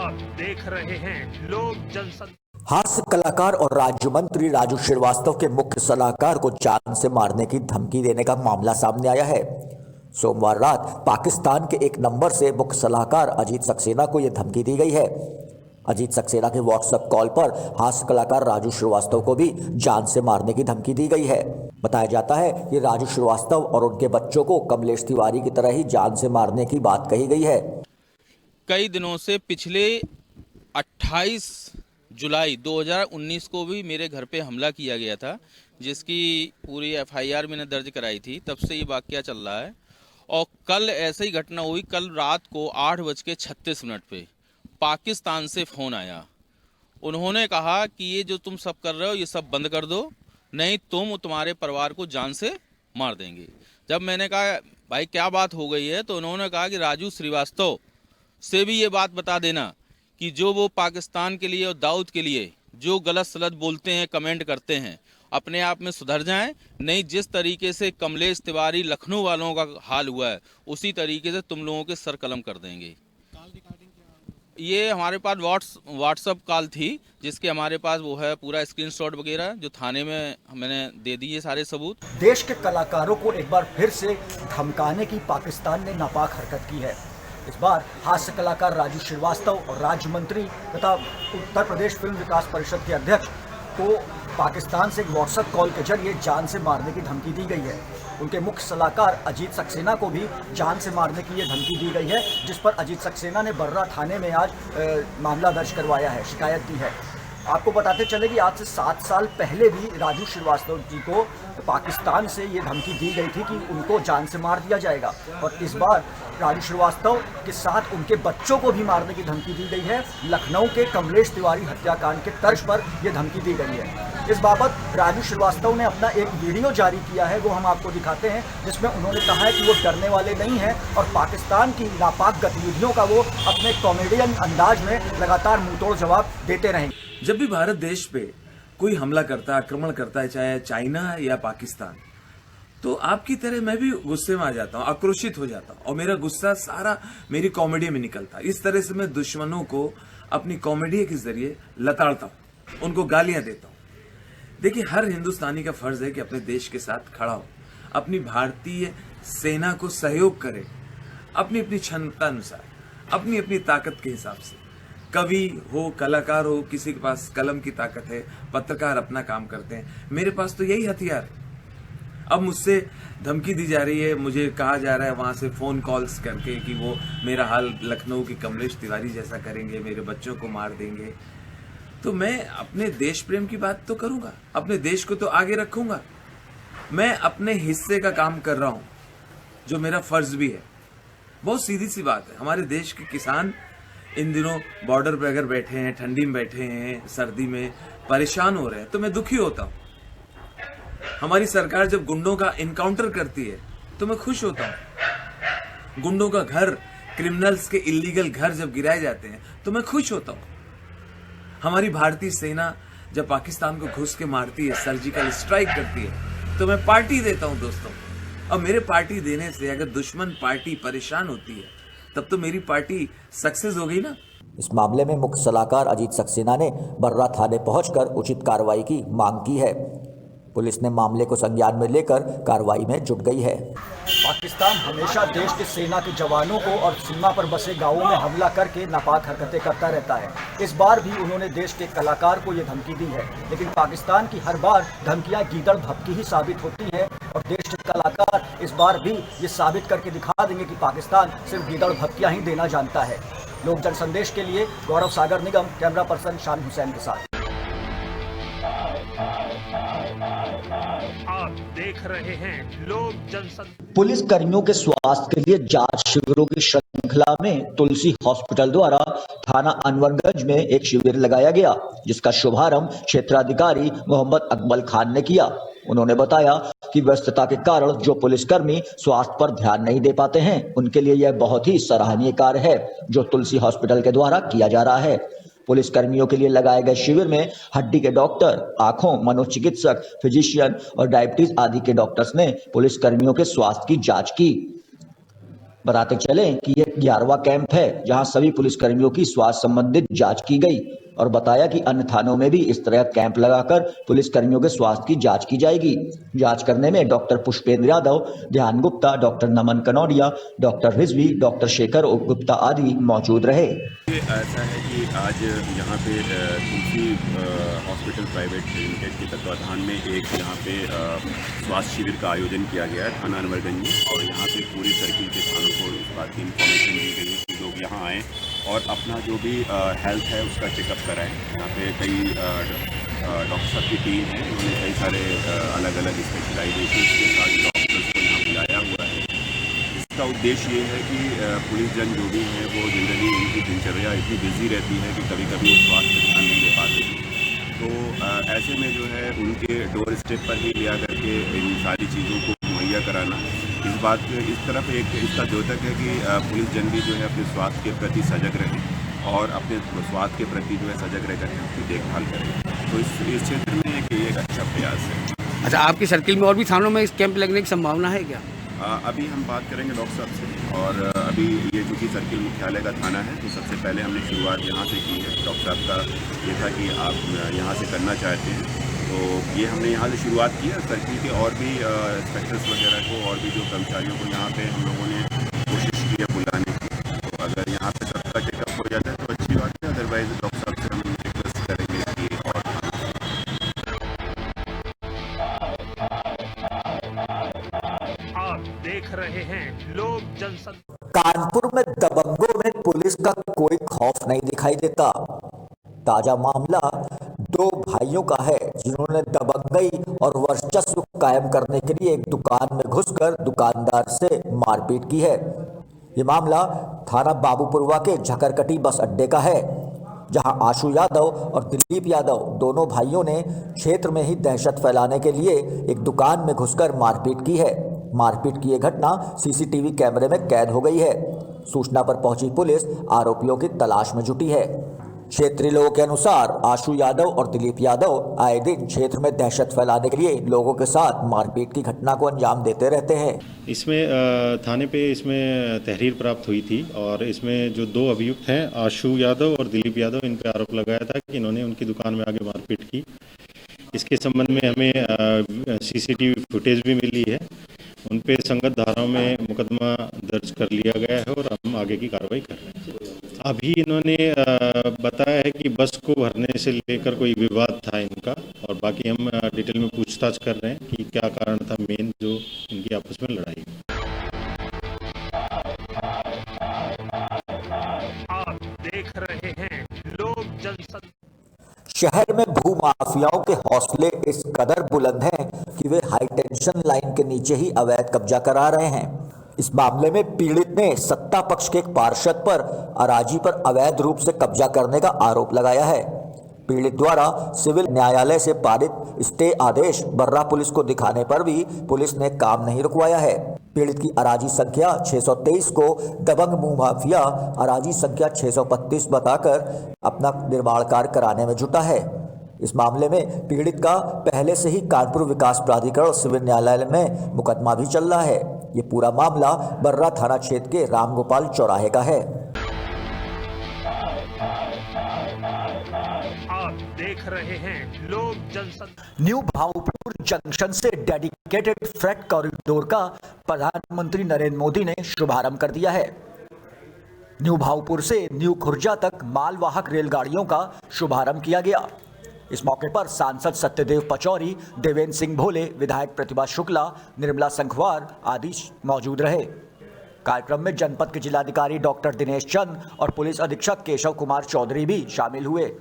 आप देख रहे हैं लोक जनसंदेश। हास्य कलाकार और राज्य मंत्री राजू श्रीवास्तव के मुख्य सलाहकार को जान से मारने की धमकी देने का मामला सामने आया है। सोमवार रात पाकिस्तान के एक नंबर से मुख्य सलाहकार अजीत सक्सेना को यह धमकी दी गई है। अजीत सक्सेना के व्हाट्सएप कॉल पर हास्य कलाकार राजू श्रीवास्तव को भी जान से मारने की धमकी दी गई है। बताया जाता है कि राजू श्रीवास्तव और उनके बच्चों को कमलेश तिवारी की तरह ही जान से मारने की बात कही गई है। कई दिनों से पिछले 28 जुलाई 2019 को भी मेरे घर पे हमला किया गया था, जिसकी पूरी एफआईआर मैंने दर्ज कराई थी। तब से ये वाकया चल रहा है और कल ऐसे ही घटना हुई। कल रात को 8:36 पे पाकिस्तान से फ़ोन आया। उन्होंने कहा कि ये जो तुम सब कर रहे हो ये सब बंद कर दो, नहीं तुम्हारे परिवार को जान से मार देंगे। जब मैंने कहा भाई क्या बात हो गई है, तो उन्होंने कहा कि राजू श्रीवास्तव से भी ये बात बता देना कि जो वो पाकिस्तान के लिए और दाऊद के लिए जो गलत सलत बोलते हैं, कमेंट करते हैं, अपने आप में सुधर जाएं, नहीं जिस तरीके से कमलेश तिवारी लखनऊ वालों का हाल हुआ है उसी तरीके से तुम लोगों के सर कलम कर देंगे। ये हमारे पास व्हाट्सअप कॉल थी, जिसके हमारे पास वो है पूरा स्क्रीनशॉट वगैरह, जो थाने में मैंने दे दिए सारे सबूत। देश के कलाकारों को एक बार फिर से धमकाने की पाकिस्तान ने नापाक हरकत की है। इस बार हास्य कलाकार राजू श्रीवास्तव और राज्य मंत्री तथा उत्तर प्रदेश फिल्म विकास परिषद के अध्यक्ष को पाकिस्तान से एक व्हाट्सएप कॉल के जरिए जान से मारने की धमकी दी गई है। उनके मुख्य सलाहकार अजीत सक्सेना को भी जान से मारने की ये धमकी दी गई है, जिस पर अजीत सक्सेना ने बर्रा थाने में आज मामला दर्ज करवाया है, शिकायत दी है। आपको बताते चले कि आज से 7 साल पहले भी राजू श्रीवास्तव जी को पाकिस्तान से ये धमकी दी गई थी कि उनको जान से मार दिया जाएगा, और इस बार राजू श्रीवास्तव के साथ उनके बच्चों को भी मारने की धमकी दी गई है। लखनऊ के कमलेश तिवारी हत्याकांड के तर्ज पर यह धमकी दी गई है। इस बाबत राजू श्रीवास्तव ने अपना एक वीडियो जारी किया है, वो हम आपको दिखाते हैं, जिसमें उन्होंने कहा है कि वो डरने वाले नहीं हैं और पाकिस्तान की नापाक गतिविधियों का वो अपने कॉमेडियन अंदाज में लगातार मुंहतोड़ जवाब देते रहेंगे। जब भी भारत देश पे कोई हमला करता है, आक्रमण करता है, चाहे चाइना या पाकिस्तान, तो आपकी तरह मैं भी गुस्से में आ जाता हूँ, आक्रोशित हो जाता हूँ और मेरा गुस्सा सारा मेरी कॉमेडी में निकलता है। इस तरह से मैं दुश्मनों को अपनी कॉमेडी के जरिए लताड़ता हूँ, उनको गालियां देता हूँ। देखिए, हर हिंदुस्तानी का फर्ज है कि अपने देश के साथ खड़ा हो, अपनी भारतीय सेना को सहयोग करे, अपनी अपनी क्षमता अनुसार, अपनी अपनी ताकत के हिसाब से। कवि हो, कलाकार हो, किसी के पास कलम की ताकत है, पत्रकार अपना काम करते हैं, मेरे पास तो यही हथियार है। अब मुझसे धमकी दी जा रही है, मुझे कहा जा रहा है वहां से फोन कॉल्स करके कि वो मेरा हाल लखनऊ की कमलेश तिवारी जैसा करेंगे, मेरे बच्चों को मार देंगे। तो मैं अपने देश प्रेम की बात तो करूंगा, अपने देश को तो आगे रखूंगा। मैं अपने हिस्से का काम कर रहा हूं, जो मेरा फर्ज भी है। बहुत सीधी सी बात है, हमारे देश के किसान इन दिनों बॉर्डर पर अगर बैठे हैं, ठंडी में बैठे हैं, सर्दी में परेशान हो रहे हैं, तो मैं दुखी होता हूं। हमारी सरकार जब गुंडों का इनकाउंटर करती है तो मैं खुश होता हूं। गुंडों का घर, क्रिमिनल्स के इलीगल घर जब गिराए जाते हैं तो मैं खुश होता हूं। हमारी भारतीय सेना जब पाकिस्तान को घुस के मारती है, सर्जिकल स्ट्राइक करती है, तो मैं पार्टी देता हूं दोस्तों। और मेरे पार्टी देने से अगर दुश्मन पार्टी परेशान होती है तब तो मेरी पार्टी सक्सेस हो गई ना। इस मामले में मुख्य सलाहकार अजीत सक्सेना ने बर्रा थाने पहुंचकर उचित कार्रवाई की मांग की है। पुलिस ने मामले को संज्ञान में लेकर कार्रवाई में जुट गई है। पाकिस्तान हमेशा देश के सेना के जवानों को और सीमा पर बसे गांवों में हमला करके नापाक हरकतें करता रहता है। इस बार भी उन्होंने देश के कलाकार को ये धमकी दी है, लेकिन पाकिस्तान की हर बार धमकियां गीदड़ भभकी ही साबित होती हैं और देश के कलाकार इस बार भी ये साबित करके दिखा देंगे कि पाकिस्तान सिर्फ गीदड़ भभकियां ही देना जानता है। लोक जनसंदेश के लिए गौरव सागर निगम, कैमरा पर्सन शान हुसैन के साथ। आप देख रहे हैं लोक जनसंदेश। पुलिस कर्मियों के स्वास्थ्य के लिए जांच शिविरों की श्रृंखला में तुलसी हॉस्पिटल द्वारा थाना अनवरगंज में एक शिविर लगाया गया, जिसका शुभारंभ क्षेत्राधिकारी मोहम्मद अकबल खान ने किया। उन्होंने बताया कि व्यस्तता के कारण जो पुलिसकर्मी स्वास्थ्य पर ध्यान नहीं दे पाते हैं, उनके लिए यह बहुत ही सराहनीय कार्य है जो तुलसी हॉस्पिटल के द्वारा किया जा रहा है। पुलिस कर्मियों के लिए लगाए गए शिविर में हड्डी के डॉक्टर, आंखों, मनोचिकित्सक, फिजिशियन और डायबिटीज आदि के डॉक्टर्स ने पुलिस कर्मियों के स्वास्थ्य की जांच की। बताते चलें कि यह 11वां कैंप है जहां सभी पुलिसकर्मियों की स्वास्थ्य संबंधित जांच की गई और बताया कि अन्य थानों में भी इस तरह कैंप लगाकर पुलिसकर्मियों के स्वास्थ्य की जांच की जाएगी। जांच करने में डॉक्टर पुष्पेंद्र यादव, ध्यान गुप्ता, डॉक्टर नमन कनौडिया, डॉक्टर रिजवी, डॉक्टर शेखर गुप्ता आदि मौजूद रहे। ऐसा है कि आज यहाँ पे तुलसी हॉस्पिटल प्राइवेट लिमिटेड के तत्वाधान में एक यहाँ पे स्वास्थ्य शिविर का आयोजन किया गया है थाना अनवरगंज में, और यहाँ पे पूरे सर्किल के थानों को इस बात की इन्फॉर्मेशन दी गई है कि लोग यहाँ आएँ और अपना जो भी हेल्थ है उसका चेकअप कराएं। यहाँ पे कई डॉक्टर साहब की टीम है, उन्होंने कई सारे अलग अलग स्पेशलाइजेशन के साथ डॉक्टर्स को यहाँ बुलाया हुआ है। इसका उद्देश्य ये है कि पुलिस जन जो भी हैं वो जनरली उनकी दिनचर्या इतनी बिजी रहती है कि कभी कभी वो स्वास्थ्य पर ध्यान नहीं दे पाते। तो ऐसे में जो है उनके डोर स्टेप पर ही लिया करके इन सारी चीज़ों को मुहैया कराना, इस तरफ एक इसका द्योतक है कि पुलिस जन भी जो है अपने स्वास्थ्य के प्रति सजग रहे और अपने स्वास्थ्य के प्रति जो है सजग रह करके उसकी देखभाल करें। तो इस क्षेत्र में एक अच्छा प्रयास है। अच्छा, आपकी सर्किल में और भी थानों में इस कैंप लगने की संभावना है क्या? अभी हम बात करेंगे डॉक्टर साहब से, और अभी ये चूँकि सर्किल मुख्यालय का थाना है तो सबसे पहले हमने शुरुआत यहाँ से की है। डॉक्टर साहब का ये था कि आप यहाँ से करना चाहते हैं, तो ये हमने यहाँ से शुरुआत की है। सर्किल के और भी इंस्पेक्टर्स वगैरह को और भी जो कर्मचारियों को यहाँ पे हम लोगों ने कोशिश की है बुलाने की। तो अगर यहाँ पे सबका चेकअप हो जाता है तो अच्छी बात है, अदरवाइज डॉक्टर साहब से हम रिक्वेस्ट करेंगे कि और आप देख रहे हैं लोक जनशक्ति। कानपुर में दबंगों में पुलिस का कोई खौफ नहीं दिखाई देता। ताजा मामला दो भाइयों का है जिन्होंने दबंगई और वर्चस्व कायम करने के लिए एक दुकान में घुसकर दुकानदार से मारपीट की है। ये मामला थाना बाबूपुरवा के झकरकटी बस अड्डे का है, जहां आशु यादव और दिलीप यादव दोनों भाइयों ने क्षेत्र में ही दहशत फैलाने के लिए एक दुकान में घुसकर मारपीट की है। मारपीट की यह घटना सीसीटीवी कैमरे में कैद हो गई है। सूचना पर पहुंची पुलिस आरोपियों की तलाश में जुटी है। क्षेत्रीय लोगों के अनुसार आशु यादव और दिलीप यादव आए दिन क्षेत्र में दहशत फैलाने के लिए लोगों के साथ मारपीट की घटना को अंजाम देते रहते हैं। इसमें थाने पे इसमें तहरीर प्राप्त हुई थी और इसमें जो दो अभियुक्त हैं आशु यादव और दिलीप यादव, इन पे आरोप लगाया था कि इन्होंने उनकी दुकान में आगे मारपीट की। इसके संबंध में हमें सीसीटीवी फुटेज भी मिली है। उन पे संगत धाराओं में मुकदमा दर्ज कर लिया गया है और हम आगे की कार्रवाई कर रहे हैं। अभी इन्होंने बताया है कि बस को भरने से लेकर कोई विवाद था इनका, और बाकी हम डिटेल में पूछताछ कर रहे हैं कि क्या कारण था मेन जो इनकी आपस में लड़ाई। आप देख रहे हैं लोक जनशक्ति। शहर में भूमाफियाओं के हौसले इस कदर बुलंद हैं कि वे हाई टेंशन लाइन के नीचे ही अवैध कब्जा करा रहे हैं। इस मामले में पीड़ित ने सत्ता पक्ष के एक पार्षद पर अराजी पर अवैध रूप से कब्जा करने का आरोप लगाया है। पीड़ित द्वारा सिविल न्यायालय से पारित स्टे आदेश बर्रा पुलिस को दिखाने पर भी पुलिस ने काम नहीं रुकवाया है। पीड़ित की अराजी संख्या 623 को दबंग भूमाफिया अराजी संख्या 635 बताकर अपना निर्माण कार्य कराने में जुटा है। इस मामले में पीड़ित का पहले से ही कानपुर विकास प्राधिकरण सिविल न्यायालय में मुकदमा भी चल रहा है। ये पूरा मामला बर्रा थाना क्षेत्र के रामगोपाल चौराहे का है। आप देख रहे हैं लोक जनशक्ति। न्यू भाऊपुर जंक्शन से डेडिकेटेड फ्रेट कॉरिडोर का प्रधानमंत्री नरेंद्र मोदी ने शुभारंभ कर दिया है। न्यू भाऊपुर से न्यू खुर्जा तक मालवाहक रेलगाड़ियों का शुभारंभ किया गया। इस मौके पर सांसद सत्यदेव पचौरी, देवेंद्र सिंह भोले, विधायक प्रतिभा शुक्ला, निर्मला संखवार आदि मौजूद रहे। कार्यक्रम में जनपद के जिलाधिकारी डॉक्टर दिनेश चंद और पुलिस अधीक्षक केशव कुमार चौधरी भी शामिल हुए।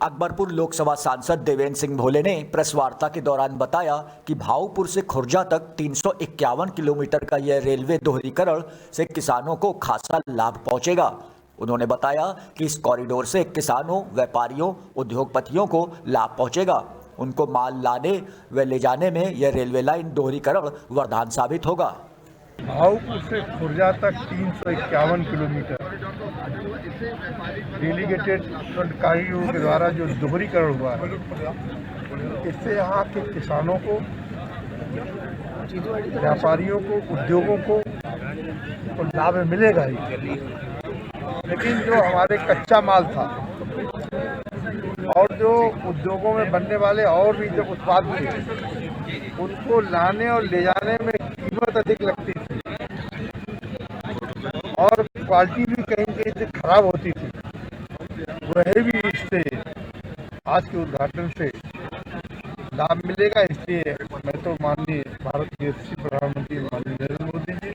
अकबरपुर लोकसभा सांसद देवेंद्र सिंह भोले ने प्रेस वार्ता के दौरान बताया कि भाऊपुर से खुर्जा तक 351 किलोमीटर का यह रेलवे दोहरीकरण से किसानों को खासा लाभ पहुंचेगा। उन्होंने बताया कि इस कॉरिडोर से किसानों, व्यापारियों, उद्योगपतियों को लाभ पहुंचेगा। उनको माल लाने व ले जाने में यह रेलवे लाइन दोहरीकरण वरदान साबित होगा। भाऊपुर से खुर्जा तक 351 किलोमीटर डेलीगेटेड कार्यों के द्वारा जो दोहरीकरण हुआ है, इससे यहाँ के किसानों को, व्यापारियों को, उद्योगों को तो लाभ मिलेगा ही, लेकिन जो हमारे कच्चा माल था और जो उद्योगों में बनने वाले और भी जो उत्पाद थे उनको लाने और ले जाने में कीमत अधिक लगती थी और क्वालिटी भी कहीं कहीं से खराब होती थी। वह भी इससे आज के उद्घाटन से लाभ मिलेगा। इसलिए मैं तो माननीय भारत के यशस्वी प्रधानमंत्री माननीय नरेंद्र मोदी जी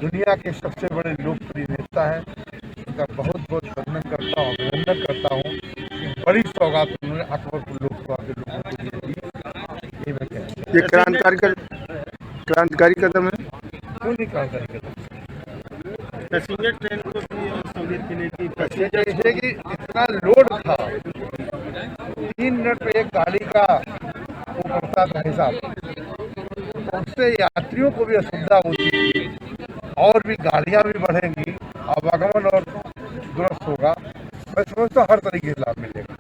दुनिया के सबसे बड़े लोकप्रिय नेता है, उनका बहुत बहुत वंदन करता हूँ, अभिनंदन करता हूँ कि बड़ी सौगात उन्होंने अकबरपुर लोकसभा के लोगों को दी। ये मैं कहता हूँ, ये क्रांतिकारी कदम है। क्यों नहीं क्रांतिकारी कदम? पैसेंजर ट्रेन को भी सहूलियत मिलेगी। जैसे कि इतना लोड था, 3 मिनट पे एक गाड़ी का वो करता था हिसाब, तो उससे यात्रियों को भी असुविधा होती थी और भी गाड़ियां भी बढ़ेंगी, आवागमन और दुरुस्त होगा। मैं समझता हूँ हर तरीके से लाभ मिलेगा।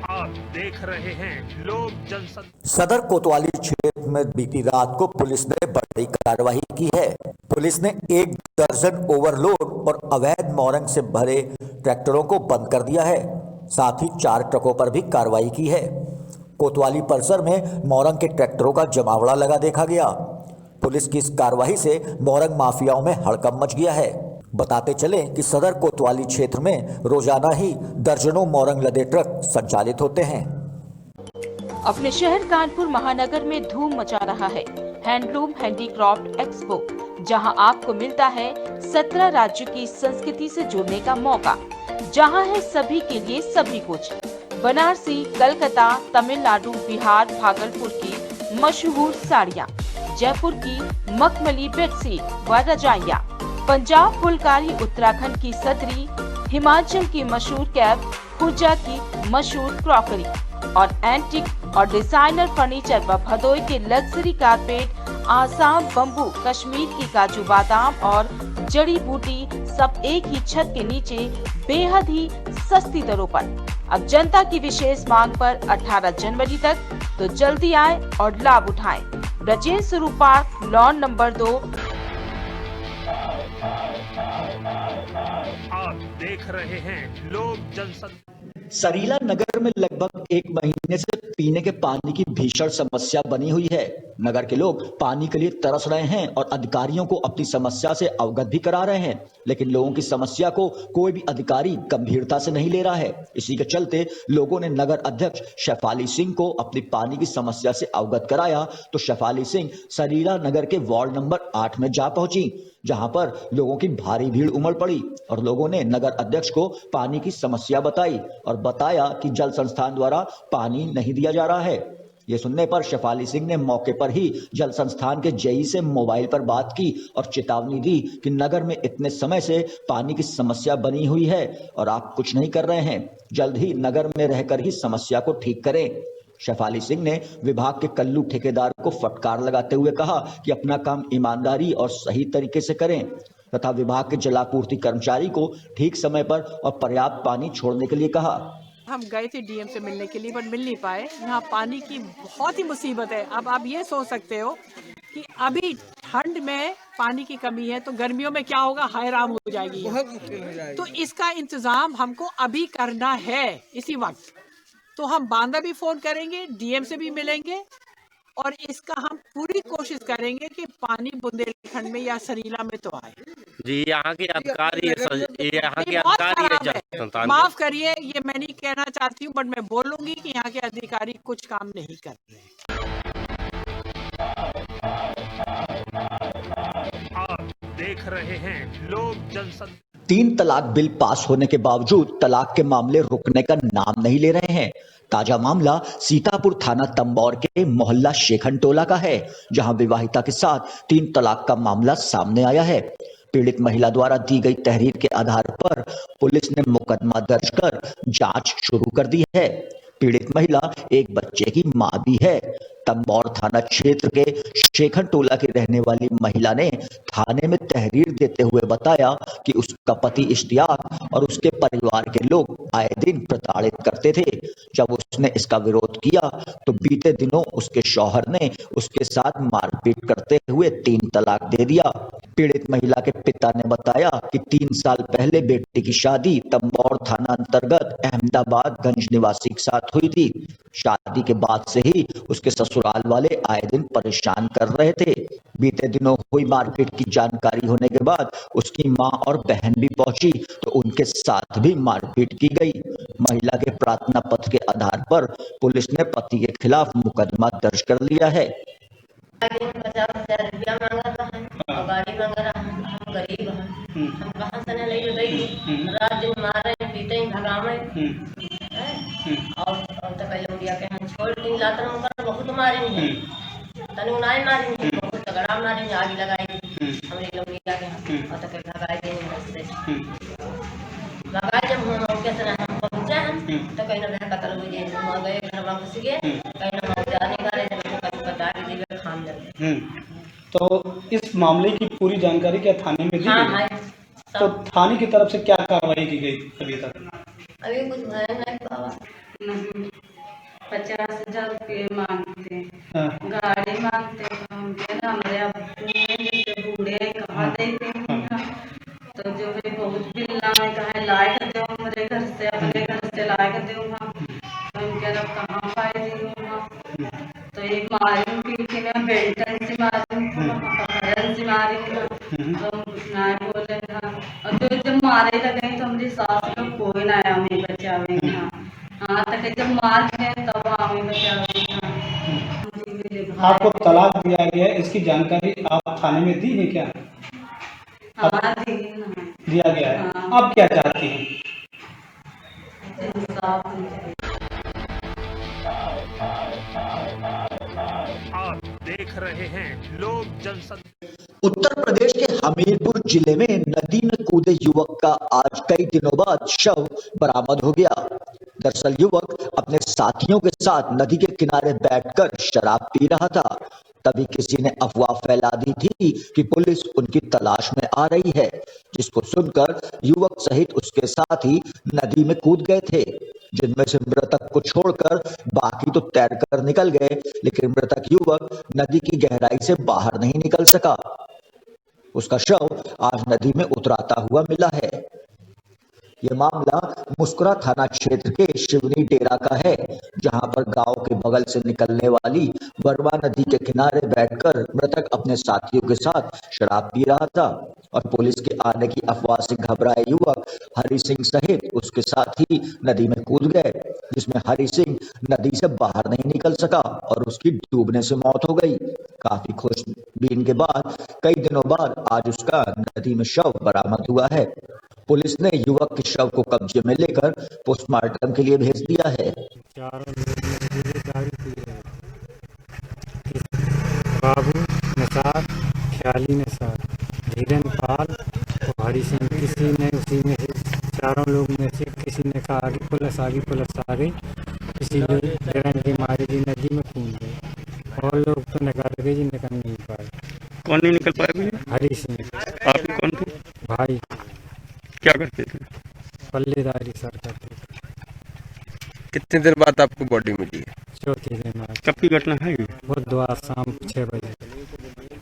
आप देख रहे हैं लोक जनशक्ति। सदर कोतवाली क्षेत्र में बीती रात को पुलिस ने बड़ी कार्रवाई की है। पुलिस ने 1 दर्जन ओवरलोड और अवैध मोरंग से भरे ट्रैक्टरों को बंद कर दिया है। साथ ही 4 ट्रकों पर भी कार्रवाई की है। कोतवाली परिसर में मोरंग के ट्रैक्टरों का जमावड़ा लगा देखा गया। पुलिस की इस कार्रवाई से मोरंग माफियाओं में हड़कंप मच गया है। बताते चले कि सदर कोतवाली क्षेत्र में रोजाना ही दर्जनों मोरंग लदे ट्रक संचालित होते हैं। अपने शहर कानपुर महानगर में धूम मचा रहा है हैंडलूम हैंडीक्राफ्ट एक्सपो, जहां आपको मिलता है 17 राज्यों की संस्कृति से जुड़ने का मौका, जहां है सभी के लिए सभी कुछ। बनारसी, कलकत्ता, तमिलनाडु, बिहार, भागलपुर की मशहूर साड़ियाँ, जयपुर की मखमली बेडशीट व रजाइयाँ, पंजाब फुलकारी, उत्तराखंड की सदरी, हिमाचल की मशहूर कैप, खुर्जा की मशहूर क्रॉकरी और एंटिक और डिजाइनर फर्नीचर व भदोई के luxury carpet, Assam bamboo, Kashmir की काजू बादाम और जड़ी बूटी सब एक ही छत के नीचे बेहद ही सस्ती दरों पर। अब जनता की विशेष मांग पर 18 जनवरी तक तो जल्दी आए और लाभ उठाएं। ब्रजेश स्वरूप पार्क, लॉन नंबर 2। आप देख रहे हैं लोक जनशक्ति। सरीला नगर में लगभग 1 महीने से पीने के पानी की भीषण समस्या बनी हुई है। नगर के लोग पानी के लिए तरस रहे हैं और अधिकारियों को अपनी समस्या से अवगत भी करा रहे हैं, लेकिन लोगों की समस्या को कोई भी अधिकारी गंभीरता से नहीं ले रहा है। इसी के चलते लोगों ने नगर अध्यक्ष शेफाली सिंह को अपनी पानी की समस्या से अवगत कराया, तो शेफाली सिंह सरीला नगर के वार्ड नंबर 8 में जा पहुंची, जहां पर लोगों की भारी भीड़ उमड़ पड़ी और लोगों ने नगर अध्यक्ष को पानी की समस्या बताई और बताया कि जल संस्थान द्वारा पानी नहीं दिया जा रहा है। ये सुनने पर शेफाली सिंह ने मौके पर ही जल संस्थान के जेई से मोबाइल पर बात की और चेतावनी दी कि नगर में इतने समय से पानी की समस्या बनी हुई है और आप कुछ नहीं कर रहे हैं, जल्द ही नगर में रहकर ही समस्या को ठीक करें। शेफाली सिंह ने विभाग के कल्लू ठेकेदार को फटकार लगाते हुए कहा कि अपना काम ईमानदारी और सही तरीके से करें तथा विभाग के जलापूर्ति कर्मचारी को ठीक समय पर और पर्याप्त पानी छोड़ने के लिए कहा। हम गए थे डीएम से मिलने के लिए पर मिल नहीं पाए। यहाँ पानी की बहुत ही मुसीबत है। अब आप ये सोच सकते हो कि अभी ठंड में पानी की कमी है तो गर्मियों में क्या होगा, हैरान हो जाएगी, बहुत मुश्किल हो जाएगी। तो इसका इंतजाम हमको अभी करना है इसी वक्त। तो हम बांदा भी फोन करेंगे, डीएम से भी मिलेंगे और इसका हम पूरी कोशिश करेंगे कि पानी बुंदेलखंड में या सरीला में तो आए। जी यहाँ के अधिकारी माफ करिए, ये मैं नहीं कहना चाहती हूँ, बट मैं बोलूंगी कि यहाँ के अधिकारी कुछ काम नहीं कर रहे। आप देख रहे हैं लोक जनशक्ति। 3 तलाक बिल पास होने के बावजूद तलाक के मामले रुकने का नाम नहीं ले रहे हैं। ताजा मामला सीतापुर थाना तंबौर के मोहल्ला शेखन टोला का है, जहां विवाहिता के साथ 3 तलाक का मामला सामने आया है। पीड़ित महिला द्वारा दी गई तहरीर के आधार पर पुलिस ने मुकदमा दर्ज कर जांच शुरू कर दी है। पीड़ित महिला एक बच्चे की मां भी है। तंबौर थाना क्षेत्र के शेखन टोला की रहने वाली महिला ने थाने में तहरीर देते हुए बताया कि उसका पति इश्तियाक और उसके परिवार के लोग आए दिन प्रताड़ित करते थे। जब उसने इसका विरोध किया तो बीते दिनों उसके शौहर ने उसके साथ मारपीट करते हुए 3 तलाक दे दिया। पीड़ित महिला के पिता ने बताया कि 3 साल पहले बेटी की शादी तंबौर थाना अंतर्गत अहमदाबाद गंज निवासी के साथ हुई थी। शादी के बाद से ही उसके ससुराल वाले आए दिन परेशान कर रहे थे। बीते दिनों हुई मारपीट की जानकारी होने के बाद उसकी मां और बहन भी पहुंची तो उनके साथ भी मारपीट की गई। महिला के प्रार्थना पत्र के आधार पर पुलिस ने पति के खिलाफ मुकदमा दर्ज कर लिया है। 50,000 रुपया मांगा था और गाड़ी मांगा था। हम गरीब हैं, हम कहाँ से नहीं लेके रात दिन मारे पीटे भगावे और तो पहले उड़िया के हम छोड़ दिन लात हम बहुत मारेंगे तने उनाई मारेंगे बहुत तगड़ा मारेंगे आग लगाएंगे हमरे लौड़िया के और तो भगाए देंगे रास्ते भगाए जब हम कैसे हम पहुंचे हम तो कहीं ना कतल हो गए हम गए घर में घुस गए कहीं ना जाने का रहे बता के दिए खान दे। तो इस मामले की पूरी जानकारी क्या थाने में दी गई? तो थाने की तरफ से क्या कार्रवाई की गई अभी तक? अभी कुछ नहीं बाबा 50,000 रुपये मांगते हैं, गाड़ी मांगते हैं, हमारे अब बूढ़े कहाँ देते हैं तो जो है बहुत बिल्ला में कहा लाए कर दो हमारे घर से अपने घर से लाए कर दूंगा उनके अब कहाँ पाए दूंगा तो एक मारी पीछे में बेल्टन से मारी पकड़न से मारी तो ना बोले था और जो जब मारे लगे तो हमारी सास लोग कोई ना आया हमें बचावे हाँ तक जब मार गए तब हमें बचावे आपको तलाक दिया गया है इसकी जानकारी आप थाने में दी है क्या? हाँ दिया गया है। आप क्या चाहती हैं? आप देख रहे हैं लोक जनशक्ति। उत्तर प्रदेश के हमीरपुर जिले में नदी में कूदे युवक का आज कई दिनों बाद शव बरामद हो गया। दरअसल युवक अपने साथियों के साथ नदी के किनारे बैठकर शराब पी रहा था। तभी किसी ने अफवाह फैला दी थी कि पुलिस उनकी तलाश में आ रही है, जिसको सुनकर युवक सहित उसके साथी नदी में कूद गए थे, जिनमें से मृतक को छोड़कर बाकी तो तैरकर निकल गए, लेकिन मृतक युवक नदी की गहराई से बाहर नहीं निकल सका। उसका शव आज नदी में उतराता हुआ मिला है। यह मामला मुस्कुरा थाना क्षेत्र के शिवनी डेरा का है, जहां पर गांव के बगल से निकलने वाली बरवा नदी के किनारे बैठकर मृतक अपने साथियों के साथ शराब पी रहा था और पुलिस के आने की अफवाह से घबराए युवक हरि सिंह सहित उसके साथी नदी में कूद गए, जिसमें हरि सिंह नदी से बाहर नहीं निकल सका और उसकी डूबने से मौत हो गई। काफी खोजबीन के बाद कई दिनों बाद आज उसका नदी में शव बरामद हुआ है। पुलिस ने युवक के शव को कब्जे में लेकर पोस्टमार्टम के लिए भेज दिया है। बाबू निसार, ख्याली निसार, धीरन पाल और हरि सिंह, किसी ने उसी में से चारों लोग में से किसी ने कहा आगे पुलिस आ गई, किसी ने डरन की मारी जी नदी में कूद गए और लोग तो निकल गए जी, निकल नहीं पाए। कौन नहीं निकल पाए? हरि सिंह। आप कौन थे? भाई। क्या करते थे? पल्लेदारी सर करते थे। कितने देर बाद आपको बॉडी मिली है? चौथी दिन बाद। कब की घटना है? बुधवार शाम 6 बजे।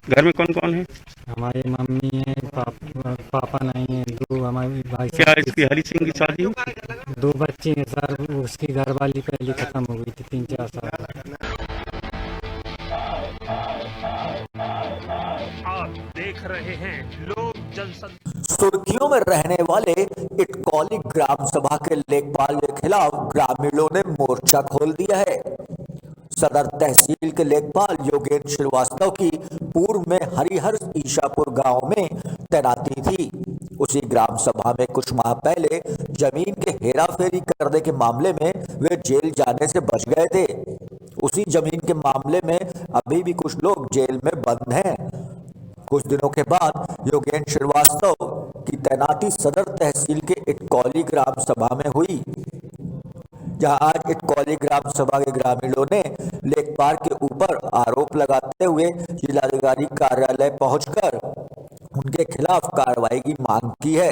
घर में कौन कौन है? हमारी मम्मी है, पापा नहीं है, 2 हमारे भाई। क्या इसकी हरि सिंह की शादी? 2 बच्चे हैं सर, उसकी घरवाली पहले खत्म हो गई थी 3-4 साल। आप देख रहे हैं लोक जनशक्ति। सुर्खियों में रहने वाले इटकौली ग्राम सभा के लेखपाल के खिलाफ ग्रामीणों ने मोर्चा खोल दिया है। सदर तहसील के लेखपाल योगेंद्र श्रीवास्तव की पूर्व में हरिहर ईशापुर गांव में तैनाती थी। उसी ग्राम सभा में कुछ माह पहले जमीन के हेराफेरी करने के मामले में वे जेल जाने से बच गए थे। उसी जमीन के मामले में अभी भी कुछ लोग जेल में बंद हैं। कुछ दिनों के बाद योगेंद्र श्रीवास्तव की तैनाती सदर तहसील के इटकौली ग्राम सभा में हुई। जहां आज एक कौली ग्राम सभा के ग्रामीणों ने लेखपाल के ऊपर आरोप लगाते हुए जिलाधिकारी कार्यालय पहुंचकर उनके खिलाफ कार्रवाई की मांग की है।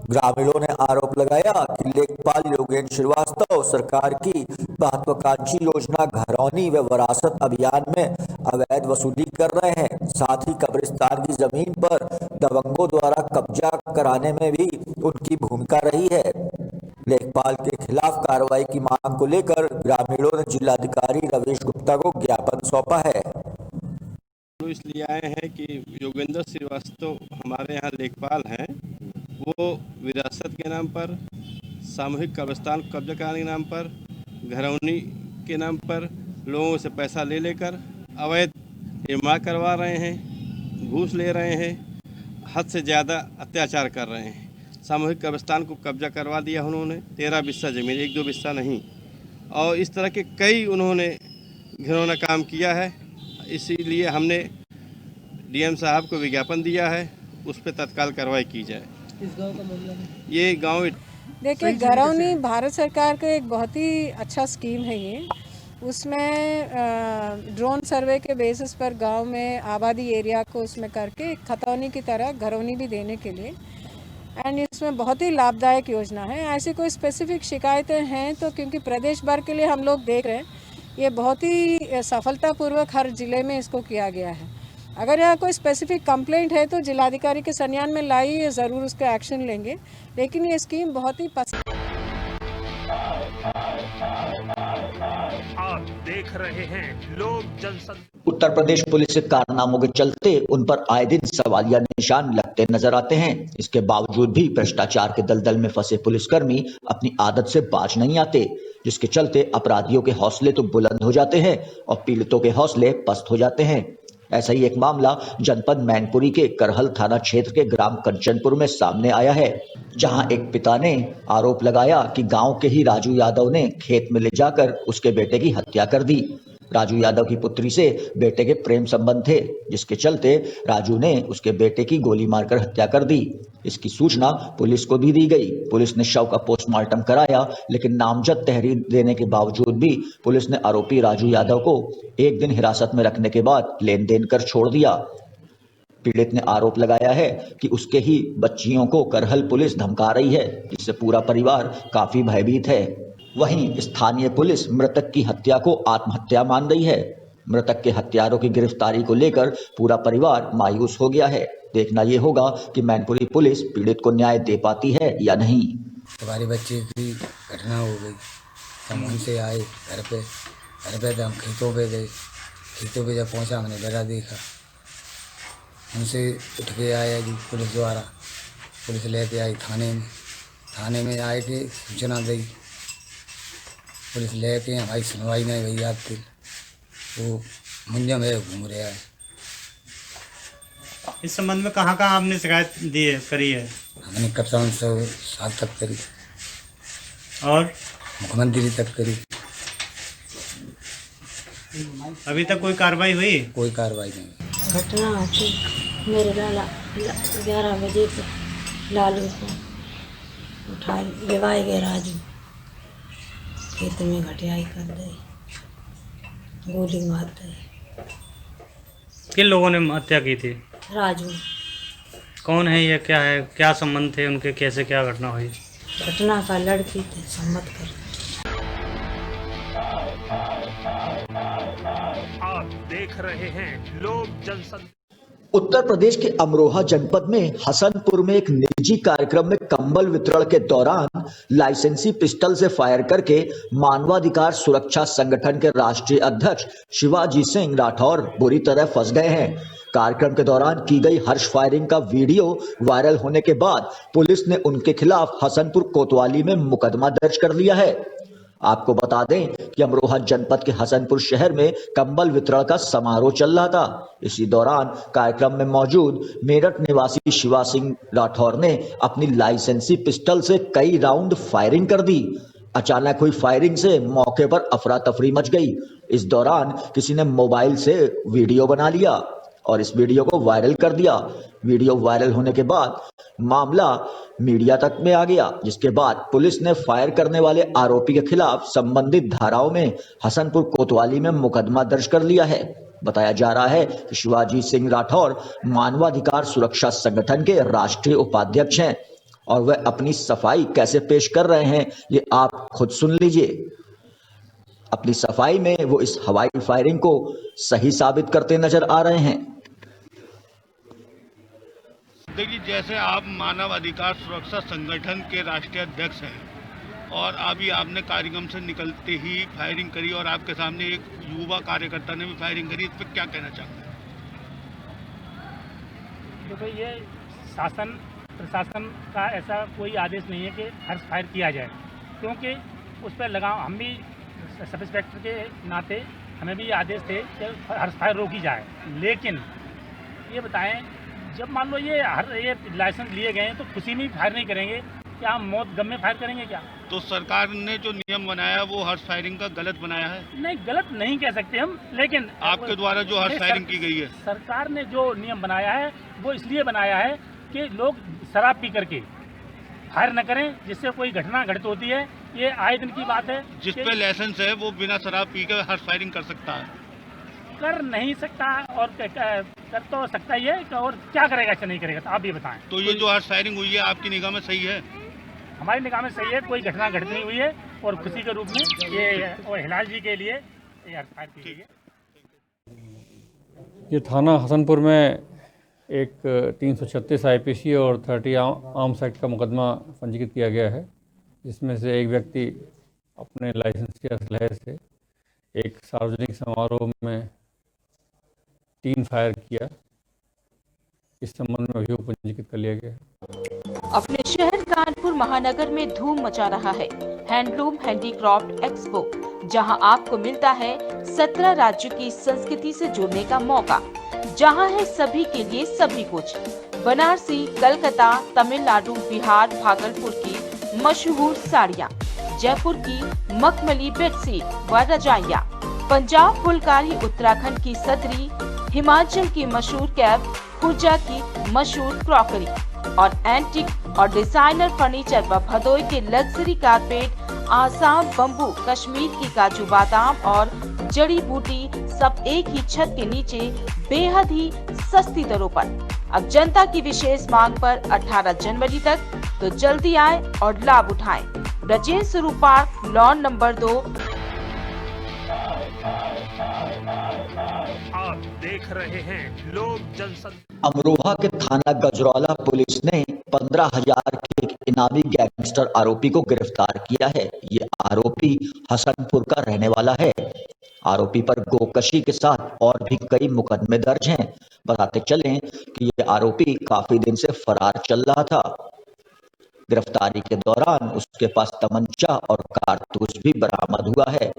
ग्रामीणों ने आरोप लगाया कि लेखपाल योगेंद्र श्रीवास्तव सरकार की महत्वाकांक्षी योजना घरौनी व विरासत अभियान में अवैध वसूली कर रहे हैं। साथ ही कब्रिस्तान की जमीन पर दबंगों द्वारा कब्जा कराने में भी उनकी भूमिका रही है। लेखपाल के खिलाफ कार्रवाई की मांग को लेकर ग्रामीणों ने जिलाधिकारी रवीश गुप्ता को ज्ञापन सौंपा है। इसलिए आए हैं कि योगेंद्र श्रीवास्तव हमारे यहाँ लेखपाल हैं, वो विरासत के नाम पर, सामूहिक कब्रिस्तान कब्जा कराने के नाम पर, घरौनी के नाम पर लोगों से पैसा ले लेकर अवैध निर्माण करवा रहे हैं, घूस ले रहे हैं, हद से ज़्यादा अत्याचार कर रहे हैं। सामूहिक कब्रिस्तान को कब्जा करवा दिया उन्होंने, 13 बिस्सा ज़मीन, 1-2 बिस्सा नहीं, और इस तरह के कई उन्होंने घिनौना काम किया है। इसीलिए हमने डीएम साहब को विज्ञापन दिया है, उस पर तत्काल कार्रवाई की जाए। इस गांव का मामला है, ये गांव देखिए, घरौनी भारत सरकार का एक बहुत ही अच्छा स्कीम है ये। उसमें ड्रोन सर्वे के बेसिस पर गांव में आबादी एरिया को उसमें करके एक खतौनी की तरह घरौनी भी देने के लिए, एंड इसमें बहुत ही लाभदायक योजना है। ऐसी कोई स्पेसिफिक शिकायतें हैं तो क्योंकि प्रदेश भर के लिए हम लोग देख रहे हैं, ये बहुत ही सफलतापूर्वक हर ज़िले में इसको किया गया है। अगर यहाँ कोई स्पेसिफिक कंप्लेंट है तो जिलाधिकारी के संज्ञान में लाई, ज़रूर उसका एक्शन लेंगे, लेकिन ये स्कीम बहुत ही आप देख रहे हैं लोक जनशक्ति। उत्तर प्रदेश पुलिस के कारनामों के चलते उन पर आए दिन सवालिया निशान लगते नजर आते हैं। इसके बावजूद भी भ्रष्टाचार के दलदल में फंसे पुलिसकर्मी अपनी आदत से बाज नहीं आते, जिसके चलते अपराधियों के हौसले तो बुलंद हो जाते हैं और पीड़ितों के हौसले पस्त हो जाते हैं। ऐसा ही एक मामला जनपद मैनपुरी के करहल थाना क्षेत्र के ग्राम कंचनपुर में सामने आया है, जहां एक पिता ने आरोप लगाया कि गांव के ही राजू यादव ने खेत में ले जाकर उसके बेटे की हत्या कर दी। राजू यादव की पुत्री से बेटे के प्रेम संबंध थे, जिसके चलते राजू ने उसके बेटे की गोली मारकर हत्या कर दी। इसकी सूचना पुलिस को भी दी गई। पुलिस ने शव का पोस्टमार्टम कराया, लेकिन नामजद तहरीर देने के बावजूद भी पुलिस ने आरोपी राजू यादव को 1 दिन हिरासत में रखने के बाद लेन देन कर छोड़ दिया। पीड़ित ने आरोप लगाया है कि उसके ही बच्चियों को करहल पुलिस धमका रही है, जिससे पूरा परिवार काफी भयभीत है। वहीं स्थानीय पुलिस मृतक की हत्या को आत्महत्या मान रही है। मृतक के हत्यारों की गिरफ्तारी को लेकर पूरा परिवार मायूस हो गया है। देखना यह होगा कि मैनपुरी पुलिस पीड़ित को न्याय दे पाती है या नहीं। हमारे बच्चे की घटना हो गई, हम उनसे आए घर पे तो हम खेतों पे गए। खेतों पे जब पहुंचा हमने डरा देखा, उनसे उठ के आया जी पुलिस द्वारा। पुलिस लेके आई थाने में आए थे, सूचना दी। पुलिस लेके हमारी सुनवाई नहीं हुई। आपके वो मुंजा में घूम रहा है। इस संबंध में कहाँ आपने शिकायत दी है, करी है? हमने कप्तान साहब तक करी और मुख्यमंत्री तक करी। अभी तक कोई कार्रवाई हुई? कोई कार्रवाई नहीं। घटना होती मेरे लाला 11 बजे पे लालू को उठा लेवाए गए, राजू खेत में घटियाई कर दे, गोली मार दे। किन लोगों ने हत्या की थी? राजू। कौन है ये, क्या है, क्या संबंध थे उनके, कैसे क्या घटना हुई? घटना का लड़की थे सम्मत कर। आप देख रहे हैं लोक जनशक्ति। उत्तर प्रदेश के अमरोहा जनपद में हसनपुर में एक निजी कार्यक्रम में कंबल वितरण के दौरान लाइसेंसी पिस्टल से फायर करके मानवाधिकार सुरक्षा संगठन के राष्ट्रीय अध्यक्ष शिवाजी सिंह राठौर बुरी तरह फंस गए हैं। कार्यक्रम के दौरान की गई हर्ष फायरिंग का वीडियो वायरल होने के बाद पुलिस ने उनके खिलाफ हसनपुर कोतवाली में मुकदमा दर्ज कर लिया है। आपको बता दें कि अमरोहा जनपद के हसनपुर शहर में कंबल वितरण का समारोह चल रहा था। इसी दौरान कार्यक्रम में मौजूद मेरठ निवासी शिवा सिंह राठौर ने अपनी लाइसेंसी पिस्टल से कई राउंड फायरिंग कर दी। अचानक हुई फायरिंग से मौके पर अफरा तफरी मच गई। इस दौरान किसी ने मोबाइल से वीडियो बना लिया। और इस वीडियो को वायरल कर दिया। वीडियो वायरल होने के बाद मामला मीडिया तक में आ गया, जिसके बाद पुलिस ने फायर करने वाले आरोपी के खिलाफ संबंधित धाराओं में हसनपुर कोतवाली में मुकदमा दर्ज कर लिया है। बताया जा रहा है कि शिवाजी सिंह राठौर मानवाधिकार सुरक्षा संगठन के राष्ट्रीय उपाध्यक्ष हैं और वह अपनी सफाई कैसे पेश कर रहे हैं ये आप खुद सुन लीजिए। अपनी सफाई में वो इस हवाई फायरिंग को सही साबित करते नजर आ रहे हैं। देखिए, जैसे आप मानव अधिकार सुरक्षा संगठन के राष्ट्रीय अध्यक्ष हैं और अभी आपने कार्यक्रम से निकलते ही फायरिंग करी और आपके सामने एक युवा कार्यकर्ता ने भी फायरिंग करी, इस पर क्या कहना चाहते हैं? देखो, ये शासन प्रशासन का ऐसा कोई आदेश नहीं है कि हर्ष फायर किया जाए, क्योंकि उस पर लगाम, हम भी सब इंस्पेक्टर के नाते हमें भी आदेश थे कि हर्ष फायर रोकी जाए। लेकिन ये बताएं, जब मान लो ये लाइसेंस लिए गए हैं तो खुशी में फायर नहीं करेंगे, क्या हम मौत गम में फायर करेंगे क्या? तो सरकार ने जो नियम बनाया वो हर्ष फायरिंग का गलत बनाया है? नहीं, गलत नहीं कह सकते हम, लेकिन आपके द्वारा जो हर्ष फायरिंग की गई है, सरकार ने जो नियम बनाया है वो इसलिए बनाया है कि लोग शराब पी करके फायर न करें, जिससे कोई घटना घटित होती है। ये आए दिन की बात है। जिस पे लाइसेंस है वो बिना शराब पी कर हर्ष फायरिंग कर सकता है? कर नहीं सकता, और कर तो सकता ही है, और क्या करेगा ऐसा नहीं करेगा, तो आप ये बताएं। तो ये जो हर्ष फायरिंग हुई है आपकी निगाह में सही है? हमारी निगाह में सही है, कोई घटना घटित नहीं हुई है और खुशी के रूप में ये और हिलाल जी के लिए ये हर्ष फायर की गई है। ये थाना हसनपुर में एक 336 IPC और 30 आर्म्स एक्ट का मुकदमा पंजीकृत किया गया है, जिसमें से एक व्यक्ति अपने लाइसेंस के असलहे से एक सार्वजनिक समारोह में 3 फायर किया। इस संबंध में अभियोग पंजीकृत कर लिया गया। अपने शहर कानपुर महानगर में धूम मचा रहा है हैंडलूम हैंडीक्राफ्ट एक्सपो, जहां आपको मिलता है 17 राज्यों की संस्कृति से जुड़ने का मौका, जहां है सभी के लिए सभी कुछ। बनारसी, कलकत्ता, तमिलनाडु, बिहार, भागलपुर की मशहूर साड़ियाँ, जयपुर की मखमली बेडशीट व रजाइयाँ, पंजाब फुलकारी उत्तराखंड की सदरी, हिमाचल की मशहूर कैप, खुर्जा की मशहूर क्रॉकरी और एंटीक और डिजाइनर फर्नीचर व भदोई के luxury carpet, Assam bamboo, Kashmir की काजू बादाम और जड़ी बूटी सब एक ही छत के नीचे बेहद ही सस्ती दरों पर। अब जनता की विशेष मांग पर 18 जनवरी तक तो जल्दी आए और लाभ उठाएं। ब्रजेश स्वरूप पार्क, लॉन नंबर 2। आप देख रहे हैं लोक जनशक्ति। अमरोहा के थाना गजरौला पुलिस ने 15,000 के इनामी गैंगस्टर आरोपी को गिरफ्तार किया है। ये आरोपी हसनपुर का रहने वाला है। आरोपी पर गोकशी के साथ और भी कई मुकदमे दर्ज हैं। बताते चलें कि ये आरोपी काफी दिन से फरार चल रहा था। गिरफ्तारी के दौरान उसके पास तमंचा और कारतूस भी बरामद हुआ है।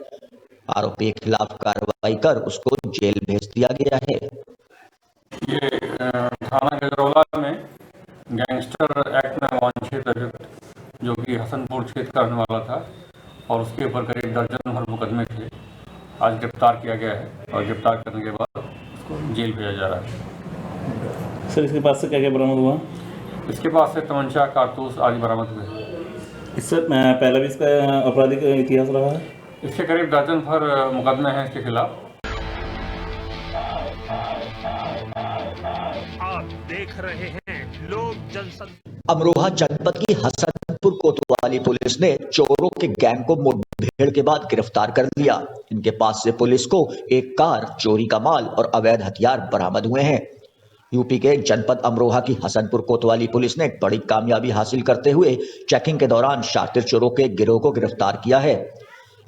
आरोपी के खिलाफ कार्रवाई कर उसको जेल भेज दिया गया है। ये थाना गजरौला में गैंगस्टर एक्ट में वांछित अभियुक्त जो कि हसनपुर क्षेत्र का रहने वाला था और उसके ऊपर करीब दर्जन भर मुकदमे थे, आज गिरफ्तार किया गया है और गिरफ्तार करने के बाद उसको जेल भेजा जा रहा है। सर, इसके पास से क्या क्या बरामद हुआ? इसके पास से तमंचा, कारतूस आदि बरामद हुए। इससे पहले भी इसका आपराधिक इतिहास रहा है? इसके करीब दर्जन भर मुकदमे हैं इसके खिलाफ। आप देख रहे हैं लोक जनशक्ति। अमरोहा जनपद की हसनपुर कोतवाली पुलिस ने चोरों के गैंग को मुठभेड़ के बाद गिरफ्तार कर लिया। इनके पास से पुलिस को एक कार, चोरी का माल और अवैध हथियार बरामद हुए हैं। यूपी के जनपद अमरोहा की हसनपुर कोतवाली पुलिस ने एक बड़ी कामयाबी हासिल करते हुए चेकिंग के दौरान शातिर चोरों के गिरोह को गिरफ्तार किया है।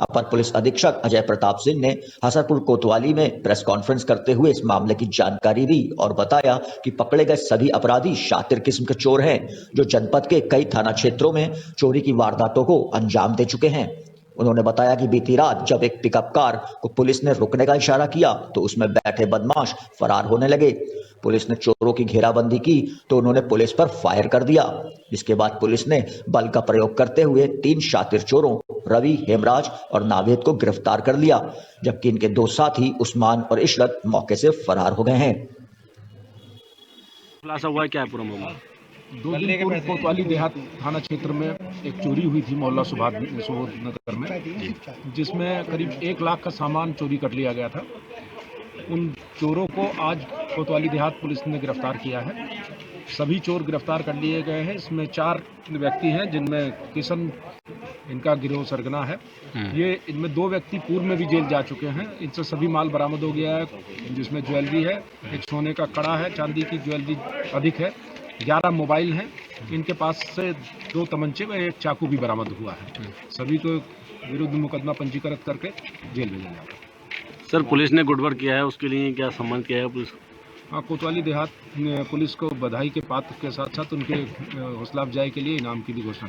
अपर पुलिस अधीक्षक अजय प्रताप सिंह ने हसनपुर कोतवाली में प्रेस कॉन्फ्रेंस करते हुए इस मामले की जानकारी दी और बताया कि पकड़े गए सभी अपराधी शातिर किस्म के चोर हैं, जो जनपद के कई थाना क्षेत्रों में चोरी की वारदातों को अंजाम दे चुके हैं। उन्होंने बताया कि बीती रात जब एक पिकअप कार को पुलिस ने रुकने का इशारा किया तो उसमें बैठे बदमाश फरार होने लगे। पुलिस ने चोरों की घेराबंदी की तो उन्होंने पुलिस पर फायर कर दिया, जिसके बाद पुलिस ने बल का प्रयोग करते हुए 3 शातिर चोरों रवि, हेमराज और नावेद को गिरफ्तार कर लिया, जबकि इनके 2 साथी उस्मान और इशरत मौके से फरार हो गए हैं। खुलासा हुआ है, क्या है पूरा मामला? 2 दिन पूर्व कोतवाली देहात थाना क्षेत्र में एक चोरी हुई थी मोहल्ला सुबोध नगर में, जिसमें करीब 1 लाख का सामान चोरी कर लिया गया था। उन चोरों को आज कोतवाली देहात पुलिस ने गिरफ्तार किया है। सभी चोर गिरफ्तार कर लिए गए हैं। इसमें 4 व्यक्ति हैं, जिनमें किशन इनका गिरोह सरगना है। ये इनमें 2 व्यक्ति पूर्व में भी जेल जा चुके हैं। इनसे सभी माल बरामद हो गया है, जिसमें ज्वेलरी है, एक सोने का कड़ा है, चांदी की ज्वेलरी अधिक है, 11 मोबाइल हैं। इनके पास से 2 तमंचे व 1 चाकू भी बरामद हुआ है। सभी को विरुद्ध मुकदमा पंजीकृत करके जेल भेजा जाएगा। सर, पुलिस ने गुड वर्क किया है, उसके लिए क्या सम्मान किया है पुलिस? हाँ, कोतवाली देहात पुलिस को बधाई के पात्र के साथ साथ उनके हौसला अफजाई के लिए इनाम की भी घोषणा।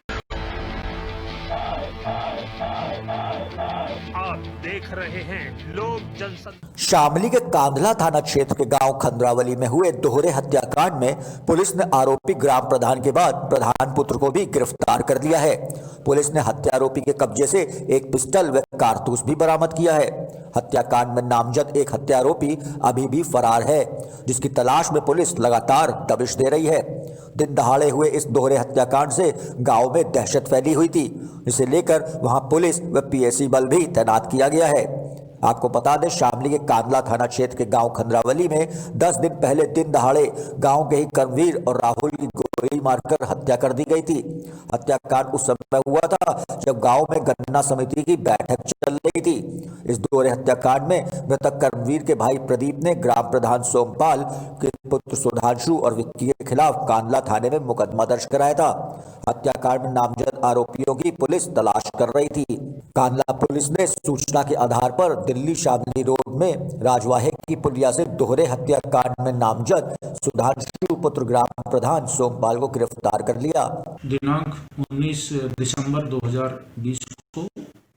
आप देख रहे हैं लोक जनशक्ति। शामली के कांधला थाना क्षेत्र के गांव खंद्रावली में हुए दोहरे हत्याकांड में पुलिस ने आरोपी ग्राम प्रधान के बाद प्रधान पुत्र को भी गिरफ्तार कर लिया है। पुलिस ने हत्यारोपी के कब्जे से एक पिस्टल व कारतूस भी बरामद किया है। हत्याकांड में नामजद एक हत्यारोपी अभी भी फरार है, जिसकी तलाश में पुलिस लगातार दबिश दे रही है। दिन दहाड़े हुए इस दोहरे हत्याकांड से गांव में दहशत फैली हुई थी, जिसे लेकर वहां पुलिस व पीएसी बल भी तैनात किया गया है। आपको बता दें, शामली के कांदला थाना क्षेत्र के गांव खंद्रावली में 10 दिन पहले दिन दहाड़े गांव के ही कर्मवीर और राहुल की गोली मारकर हत्या कर दी गई थी। हत्याकांड उस समय हुआ था जब गांव में गन्ना समिति की बैठक चल रही थी। इस दोहरे हत्याकांड में मृतक कर्मवीर के भाई प्रदीप ने ग्राम प्रधान सोमपाल के पुत्र सुधांशु और विक्की के खिलाफ कांदला थाने में मुकदमा दर्ज कराया था। हत्याकांड में नामजद आरोपियों की पुलिस तलाश कर रही थी। कांदला पुलिस ने सूचना के आधार पर दिल्ली शामली रोड में राजवाहे की पुलिया से दोहरे हत्याकांड में नामजद सुधांशु पुत्र ग्राम प्रधान सोमपाल को गिरफ्तार कर लिया। दिनांक 19 दिसंबर 2020 को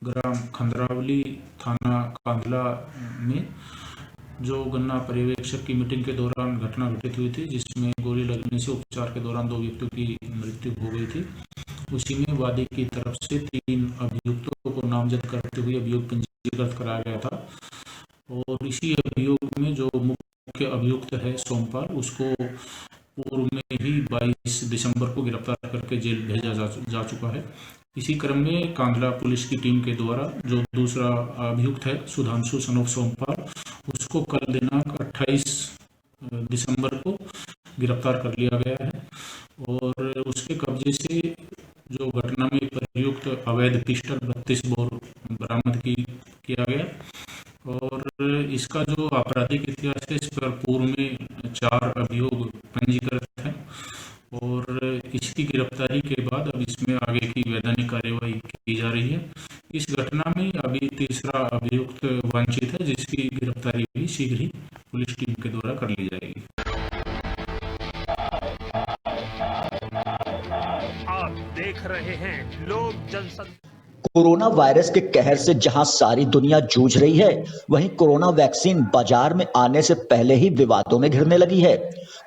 ग्राम खंद्रावली थाना कांदला में जो गन्ना पर्यवेक्षक की मीटिंग के दौरान घटना घटित हुई थी, जिसमें गोली लगने से उपचार के दौरान 2 व्यक्तियों की मृत्यु हो गई थी। उसी में वादी की तरफ से 3 अभियुक्तों को नामजद करते हुए अभियोग पंजीकृत कराया गया था। और इसी अभियोग में जो मुख्य अभियुक्त है सोमपाल, उसको पूर्व में ही 22 दिसंबर को गिरफ्तार करके जेल भेजा जा चुका है। इसी क्रम में कांदला पुलिस की टीम के द्वारा जो दूसरा अभियुक्त है सुधांशु सनोफ सोमपाल, उसको कल दिनांक 28 दिसंबर को गिरफ्तार कर लिया गया है। और उसके कब्जे से जो घटना में प्रयुक्त अवैध पिस्टल 32 बोर बरामद किया गया। और इसका जो आपराधिक इतिहास है, इस पर पूर्व में 4 अभियोग पंजीकृत हैं। और इसकी गिरफ्तारी के बाद अब इसमें आगे की वैधानिक कार्यवाही की जा रही है। इस घटना में अभी तीसरा अभियुक्त वांछित है, जिसकी गिरफ्तारी भी शीघ्र ही पुलिस टीम के द्वारा कर ली जाएगी। आप देख रहे हैं लोक जनशक्ति। कोरोना वायरस के कहर से जहां सारी दुनिया जूझ रही है, वहीं कोरोना वैक्सीन बाजार में आने से पहले ही विवादों में घिरने लगी है।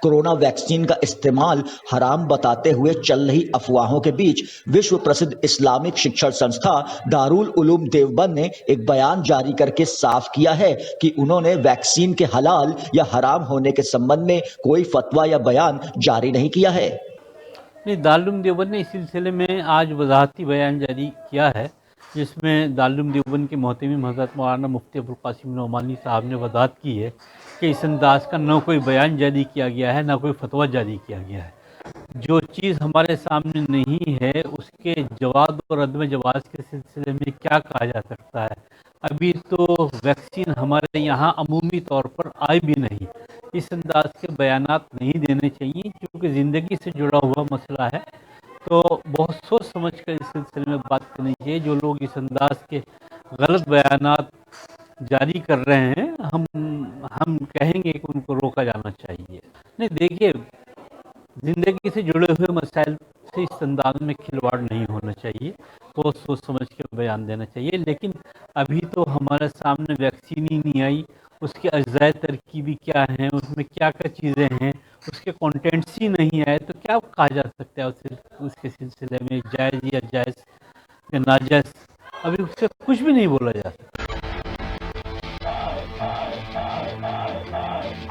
कोरोना वैक्सीन का इस्तेमाल हराम बताते हुए चल रही अफवाहों के बीच विश्व प्रसिद्ध इस्लामिक शिक्षण संस्था दारुल उलूम देवबंद ने एक बयान जारी करके साफ किया है कि उन्होंने वैक्सीन के हलाल या हराम होने के संबंध में कोई फतवा या बयान जारी नहीं किया है। नहीं, दारुल उलूम देवबंद ने इस सिलसिले में आज वजाहती बयान जारी किया है, जिसमें दारुल उलूम देवबंद के मोहतमिम हज़रत मौलाना मुफ्ती अबुल कासिम नोमानी साहब ने वजाहत की है कि इस अंदाज का न कोई बयान जारी किया गया है, न कोई फतवा जारी किया गया है। जो चीज़ हमारे सामने नहीं है, उसके जवाब और अदम जवाब के सिलसिले में क्या कहा जा सकता है। अभी तो वैक्सीन हमारे यहाँ अमूमी तौर पर आई भी नहीं। इस अंदाज के बयानात नहीं देने चाहिए, क्योंकि ज़िंदगी से जुड़ा हुआ मसला है। तो बहुत सोच समझ कर इस सिलसिले में बात करनी चाहिए। जो लोग इस अंदाज के गलत बयानात जारी कर रहे हैं, हम कहेंगे कि उनको रोका जाना चाहिए। नहीं, देखिए, ज़िंदगी से जुड़े हुए मसाइल से इस अंदाज में खिलवाड़ नहीं होना चाहिए, बहुत सोच समझ के बयान देना चाहिए। लेकिन अभी तो हमारे सामने वैक्सीन ही नहीं आई, उसके अज्जाए तरकीबी क्या हैं, उसमें क्या क्या चीज़ें हैं, उसके कंटेंट्स ही नहीं आए, तो क्या कहा जा सकता है उसके सिलसिले में जायज़ या जायज़ या नाजायज़, अभी उससे कुछ भी नहीं बोला जा सकता।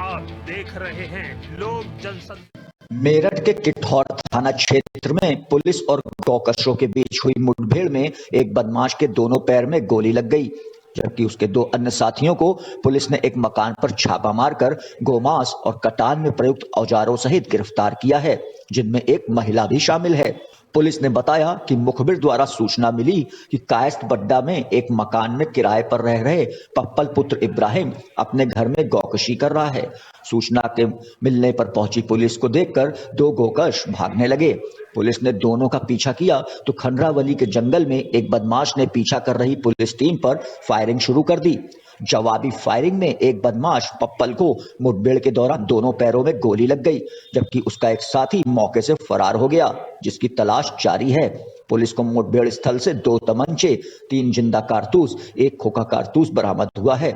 आप देख रहे हैं लोक जनशक्ति। मेरठ के किठौर थाना क्षेत्र में पुलिस और गौकशों के बीच हुई मुठभेड़ में एक बदमाश के दोनों पैर में गोली लग गई, जबकि उसके 2 अन्य साथियों को पुलिस ने एक मकान पर छापा मारकर गोमांस और कटान में प्रयुक्त औजारों सहित गिरफ्तार किया है, जिनमें एक महिला भी शामिल है। पुलिस ने बताया कि मुखबिर द्वारा सूचना मिली कि कायस्थ बड्डा में एक मकान में किराए पर रह रहे पप्पल पुत्र इब्राहिम अपने घर में गौकशी कर रहा है। सूचना के मिलने पर पहुंची पुलिस को देखकर 2 गोकश भागने लगे। पुलिस ने दोनों का पीछा किया तो खंडरावली के जंगल में एक बदमाश ने पीछा कर रही पुलिस टीम पर फायरिंग शुरू कर दी। जवाबी फायरिंग में एक बदमाश पप्पल को मुठभेड़ के दौरान दोनों पैरों में गोली लग गई, जबकि उसका एक साथी मौके से फरार हो गया, जिसकी तलाश जारी है। पुलिस को मुठभेड़ स्थल से 2 तमंचे, 3 जिंदा कारतूस, 1 खोखा कारतूस बरामद हुआ है।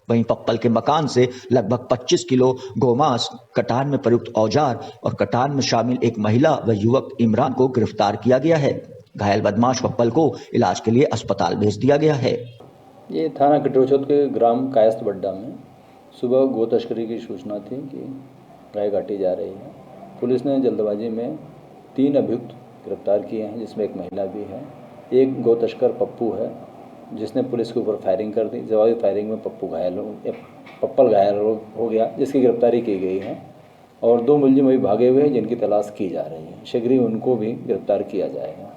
वहीं पप्पल के मकान से लगभग 25 किलो गोमांस, कटान में प्रयुक्त औजार और कटान में शामिल एक महिला व युवक इमरान को गिरफ्तार किया गया है। घायल बदमाश पप्पल को इलाज के लिए अस्पताल भेज दिया गया है। ये थाना कटोचौथ के ग्राम कायस्थ बड्डा में सुबह गो तस्करी की सूचना थी कि गाय काटी जा रही है। पुलिस ने जल्दबाजी में 3 अभियुक्त गिरफ्तार किए हैं, जिसमें एक महिला भी है। एक गो तस्कर पप्पू है, जिसने पुलिस के ऊपर फायरिंग कर दी। जवाबी फायरिंग में पप्पल घायल हो गया, जिसकी गिरफ्तारी की गई है। और 2 मुलजिम अभी भागे हुए हैं, जिनकी तलाश की जा रही है। शीघ्र ही उनको भी गिरफ्तार किया जाएगा।